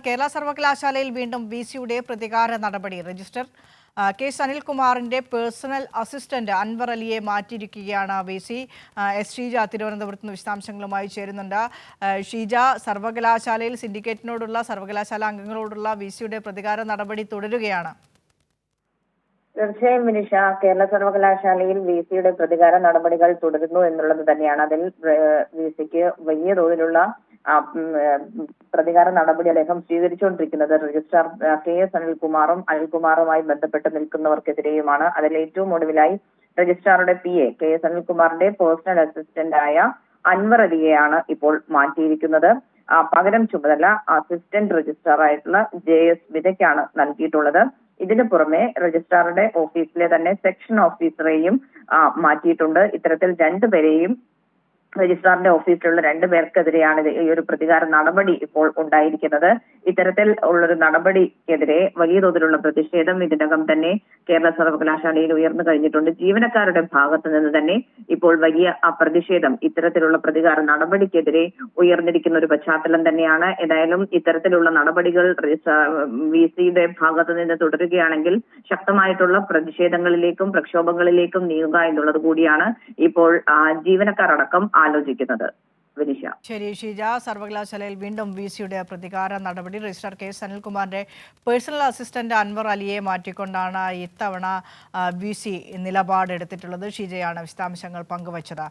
കേരള സർവകലാശാലയിൽ വീണ്ടും വിസിയുടെ പ്രതികാര നടപടി. രജിസ്ട്രാർ കെ സനിൽകുമാറിന്റെ പേഴ്സണൽ അസിസ്റ്റന്റ് അൻവർ അലിയെ മാറ്റിയിരിക്കുകയാണ് വിസി. എസ് ഷീജ തിരുവനന്തപുരത്ത് നിന്ന് വിശദാംശങ്ങളുമായി ചേരുന്നുണ്ട്. ഷീജ, സർവകലാശാലയിൽ സിൻഡിക്കേറ്റിനോടുള്ള സർവകലാശാല അംഗങ്ങളോടുള്ള വിസിയുടെ പ്രതികാര നടപടി തുടരുകയാണ്. തീർച്ചയായും വിനിഷ, കേരള സർവകലാശാലയിൽ വിസിയുടെ പ്രതികാര നടപടികൾ തുടരുന്നു എന്നുള്ളത് തന്നെയാണ്. അതിൽ വിസിക്ക് വലിയ തോതിലുള്ള പ്രതികാര നടപടി അദ്ദേഹം സ്വീകരിച്ചുകൊണ്ടിരിക്കുന്നത് രജിസ്ട്രാർ കെ എസ് അനിൽകുമാറുമായി ബന്ധപ്പെട്ട് നിൽക്കുന്നവർക്കെതിരെയുമാണ്. അതിൽ ഏറ്റവും ഒടുവിലായി രജിസ്ട്രാറുടെ PA കെ എസ് അനിൽകുമാറിന്റെ പേഴ്സണൽ അസിസ്റ്റന്റായ അൻവർ അലിയെയാണ് ഇപ്പോൾ മാറ്റിയിരിക്കുന്നത്. പകരം ചുമതല അസിസ്റ്റന്റ് രജിസ്ട്രാർ ആയിട്ടുള്ള JS വിതയ്ക്കാണ് നൽകിയിട്ടുള്ളത്. ഇതിനു പുറമെ രജിസ്ട്രാറുടെ ഓഫീസിലെ തന്നെ സെക്ഷൻ ഓഫീസറെയും മാറ്റിയിട്ടുണ്ട്. ഇത്തരത്തിൽ രണ്ടുപേരെയും രജിസ്ട്രാറിന്റെ ഓഫീസിലുള്ള രണ്ടുപേർക്കെതിരെയാണ് ഈ ഒരു പ്രതികാര നടപടി ഇപ്പോൾ ഉണ്ടായിരിക്കുന്നത്. ഇത്തരത്തിൽ ഉള്ളൊരു നടപടിക്കെതിരെ വലിയ തോതിലുള്ള പ്രതിഷേധം ഇതിനകം തന്നെ കേരള സർവകലാശാലയിൽ ഉയർന്നു കഴിഞ്ഞിട്ടുണ്ട്. ജീവനക്കാരുടെ ഭാഗത്ത് നിന്ന് തന്നെ ഇപ്പോൾ വലിയ പ്രതിഷേധം ഇത്തരത്തിലുള്ള പ്രതികാര നടപടിക്കെതിരെ ഉയർന്നിരിക്കുന്ന ഒരു പശ്ചാത്തലം തന്നെയാണ്. ഏതായാലും ഇത്തരത്തിലുള്ള നടപടികൾ വിസിയുടെ ഭാഗത്ത് നിന്ന് തുടരുകയാണെങ്കിൽ ശക്തമായിട്ടുള്ള പ്രതിഷേധങ്ങളിലേക്കും പ്രക്ഷോഭങ്ങളിലേക്കും നീങ്ങുക എന്നുള്ളത് കൂടിയാണ് ഇപ്പോൾ ജീവനക്കാരടക്കം ആലോചിക്കുന്നത്. വിനിഷ. ശരി ഷീജ, സർവകലാശാലയിൽ വീണ്ടും വിസിയുടെ പ്രതികാര നടപടി. രജിസ്ട്രാർ കെ സനിൽകുമാറിന്റെ പേഴ്സണൽ അസിസ്റ്റന്റ് അൻവർ അലിയെ മാറ്റിക്കൊണ്ടാണ് ഇത്തവണ വിസി നിലപാടെടുത്തിട്ടുള്ളത്. ഷീജയാണ് വിശദാംശങ്ങൾ പങ്കുവച്ചത്.